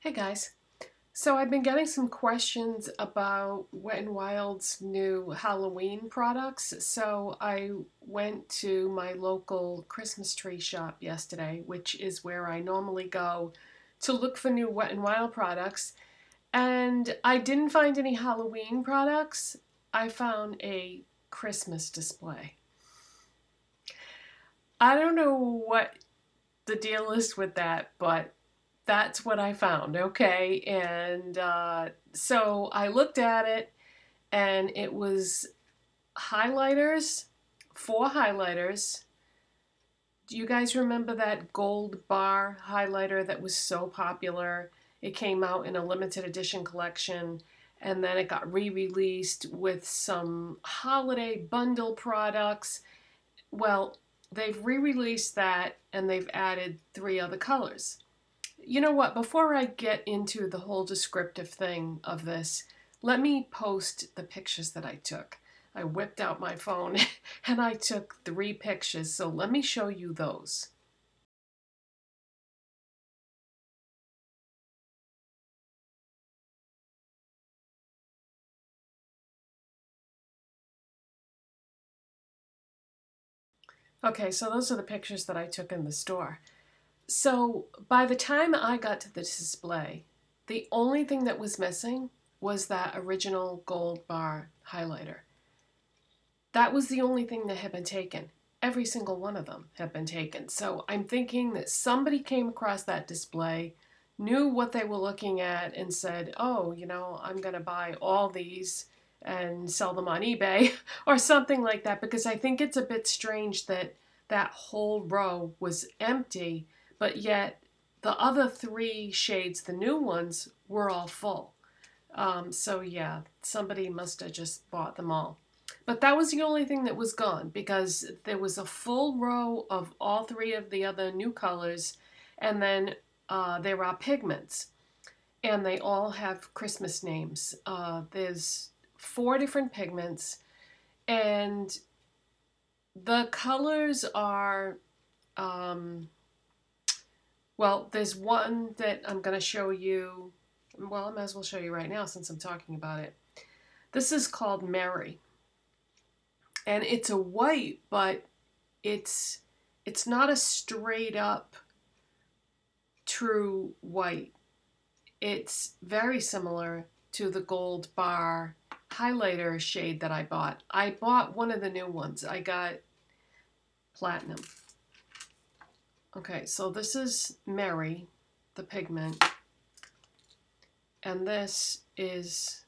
Hey guys. So I've been getting some questions about Wet n Wild's new Halloween products. So I went to my local Christmas tree shop yesterday, which is where I normally go to look for new Wet n Wild products. And I didn't find any Halloween products. I found a Christmas display. I don't know what the deal is with that, but that's what I found, okay? And so I looked at it, and it was highlighters, 4 highlighters. Do you guys remember that gold bar highlighter that was so popular? It came out in a limited edition collection, and then it got re-released with some holiday bundle products. Well, they've re-released that, and they've added 3 other colors. You know what? Before I get into the whole descriptive thing of this, let me post the pictures that I took. I whipped out my phone and I took 3 pictures, so let me show you those. Okay, so those are the pictures that I took in the store. So by the time I got to the display, the only thing that was missing was that original gold bar highlighter. That was the only thing that had been taken. Every single one of them had been taken. So I'm thinking that somebody came across that display, knew what they were looking at, and said, oh, I'm going to buy all these and sell them on eBay or something like that, because I think it's a bit strange that that whole row was empty, but yet the other 3 shades, the new ones, were all full. So yeah, somebody must have just bought them all. But that was the only thing that was gone, because there was a full row of all 3 of the other new colors, and then there are pigments, and they all have Christmas names. There's 4 different pigments, and the colors are, well, there's one that I'm going to show you. Well, I might as well show you right now since I'm talking about it. This is called Mary. And it's a white, but it's not a straight up true white. It's very similar to the gold bar highlighter shade that I bought. I bought one of the new ones. I got platinum. Okay, so this is Mary, the pigment, and this is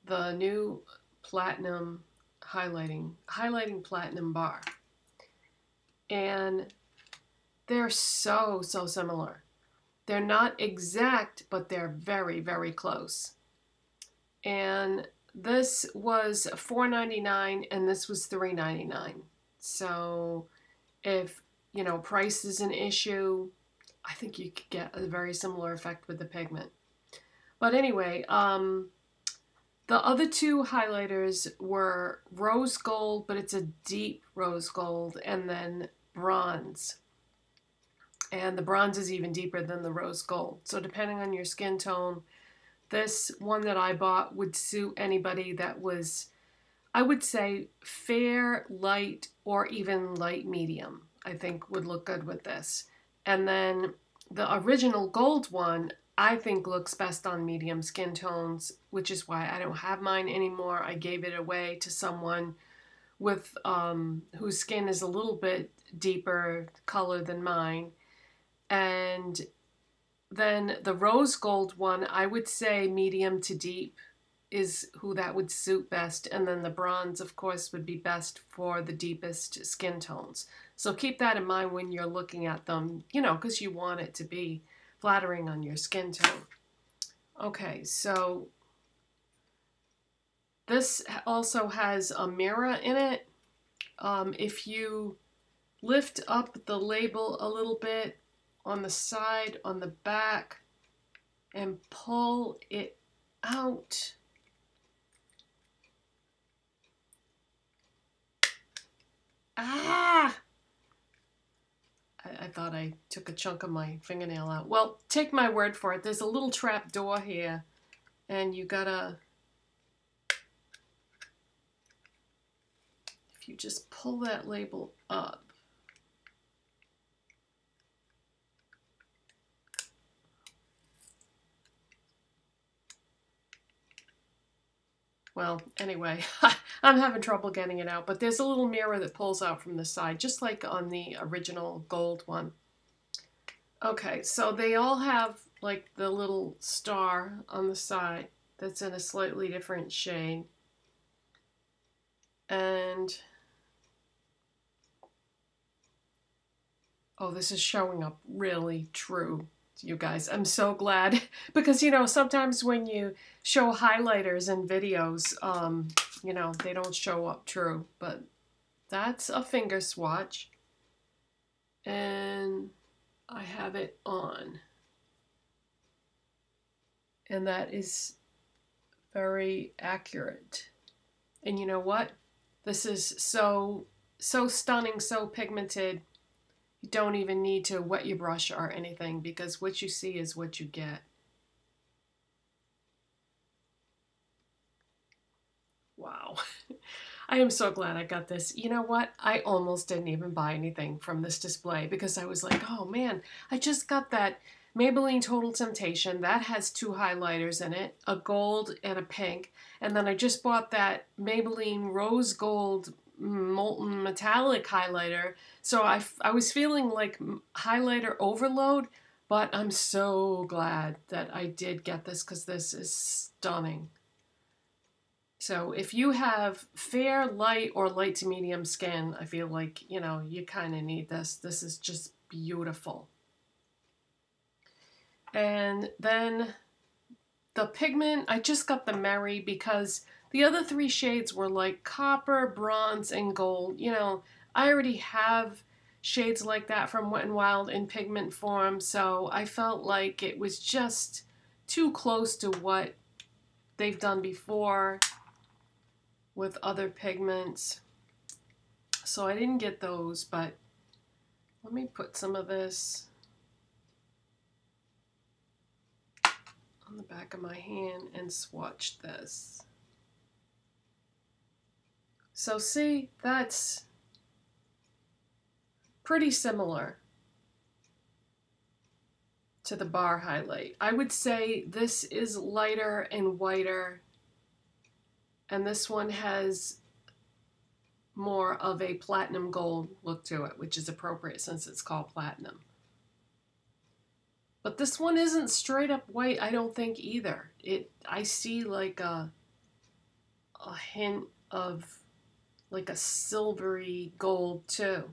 the new platinum highlighting platinum bar. And they're so similar. They're not exact, but they're very, very close. And this was $4.99 and this was $3.99. So if, price is an issue, I think you could get a very similar effect with the pigment. But anyway, the other 2 highlighters were rose gold, but it's a deep rose gold, and then bronze. And the bronze is even deeper than the rose gold. So depending on your skin tone, this one that I bought would suit anybody that was, I would say, fair, light, or even light medium, I think would look good with this. And then the original gold one, I think looks best on medium skin tones, which is why I don't have mine anymore. I gave it away to someone with whose skin is a little bit deeper color than mine. And then the rose gold one, I would say medium to deep is who that would suit best. And then the bronze, of course, would be best for the deepest skin tones. So keep that in mind when you're looking at them, because you want it to be flattering on your skin tone. Okay, so this also has a mirror in it. If you lift up the label a little bit on the side, on the back, and pull it out, I thought I took a chunk of my fingernail out. Well, take my word for it. There's a little trap door here, and you gotta, if you just pull that label up, well, anyway, I'm having trouble getting it out, but there's a little mirror that pulls out from the side, just like on the original gold one. Okay, so they all have like the little star on the side that's in a slightly different shade. And, oh, this is showing up really true. You guys, I'm so glad, because you know, sometimes when you show highlighters in videos, you know, they don't show up true, but that's a finger swatch, and I have it on, and that is very accurate. And you know what? This is so stunning, so pigmented. You don't even need to wet your brush or anything, because what you see is what you get. Wow. I am so glad I got this. You know what? I almost didn't even buy anything from this display, because I was like, oh man, I just got that Maybelline Total Temptation. That has 2 highlighters in it, a gold and a pink. And then I just bought that Maybelline Rose Gold Molten Metallic highlighter. So I was feeling like highlighter overload, but I'm so glad that I did get this, because this is stunning. So if you have fair, light, or light to medium skin, I feel like, you know, you kind of need this. This is just beautiful. And then the pigment, I just got the Merry, because the other 3 shades were like copper, bronze, and gold. You know, I already have shades like that from Wet n Wild in pigment form, so I felt like it was just too close to what they've done before with other pigments. So I didn't get those, but let me put some of this on the back of my hand and swatch this. So see, that's pretty similar to the bar highlight. I would say this is lighter and whiter, and this one has more of a platinum gold look to it, which is appropriate since it's called platinum. But this one isn't straight up white, I don't think either. I see like a hint of like a silvery gold too.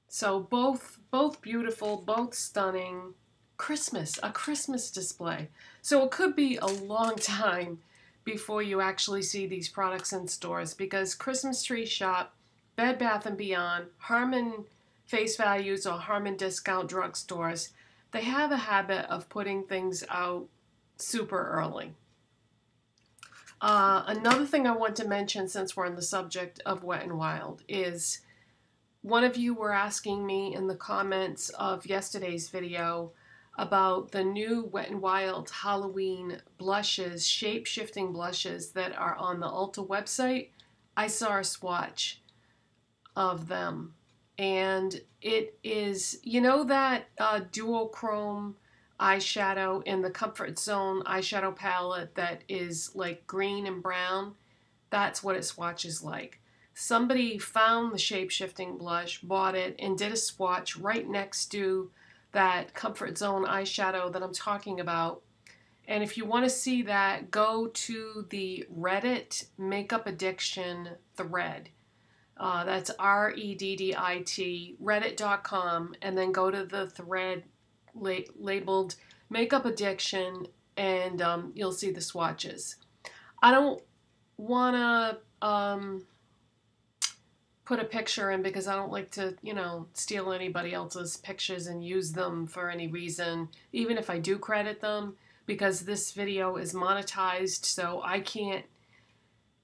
So both beautiful, both stunning. A Christmas display. So it could be a long time before you actually see these products in stores, because Christmas Tree Shop, Bed Bath & Beyond, Harmon Face Values or Harmon Discount drugstores, they have a habit of putting things out super early. Another thing I want to mention, since we're on the subject of Wet n Wild, is one of you were asking me in the comments of yesterday's video about the new Wet n Wild Halloween blushes, shape-shifting blushes that are on the Ulta website. I saw a swatch of them, and it is, you know that duochrome eyeshadow in the Comfort Zone eyeshadow palette that is like green and brown? That's what it swatches like. Somebody found the shape-shifting blush, bought it, and did a swatch right next to that Comfort Zone eyeshadow that I'm talking about. And if you want to see that, go to the Reddit Makeup Addiction thread. That's REDDIT, reddit.com, and then go to the thread labeled Makeup Addiction, and you'll see the swatches. I don't want to put a picture in, because I don't like to, you know, steal anybody else's pictures and use them for any reason, even if I do credit them, because this video is monetized, so I can't,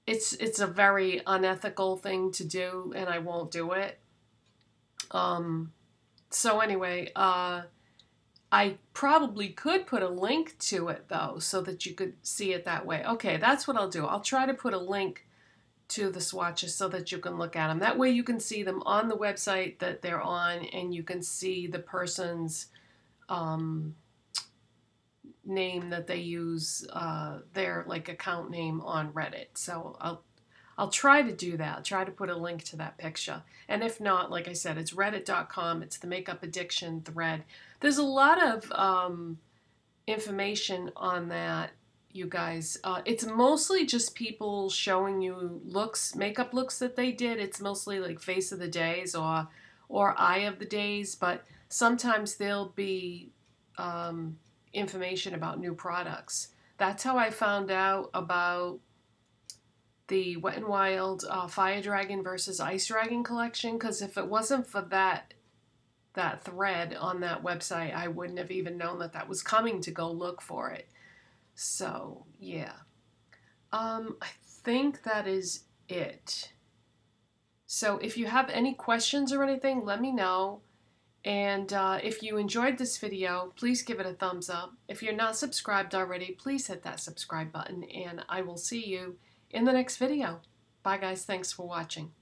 it's a very unethical thing to do, and I won't do it. So anyway, I probably could put a link to it though, so that you could see it that way. Okay, that's what I'll do. I'll try to put a link to the swatches so that you can look at them. That way you can see them on the website that they're on, and you can see the person's name that they use, their like account name on Reddit. So I'll try to do that. I'll try to put a link to that picture. And if not, like I said, it's reddit.com. It's the makeup addiction thread. There's a lot of information on that, you guys. It's mostly just people showing you looks, makeup looks that they did. It's mostly like face of the days or eye of the days, but sometimes there'll be information about new products. That's how I found out about the Wet n Wild Fire Dragon versus Ice Dragon collection, because if it wasn't for that thread on that website, I wouldn't have even known that that was coming to go look for it. So yeah, I think that is it. So if you have any questions or anything, let me know. And if you enjoyed this video, please give it a thumbs up. If you're not subscribed already, please hit that subscribe button, and I will see you in the next video. Bye guys, thanks for watching.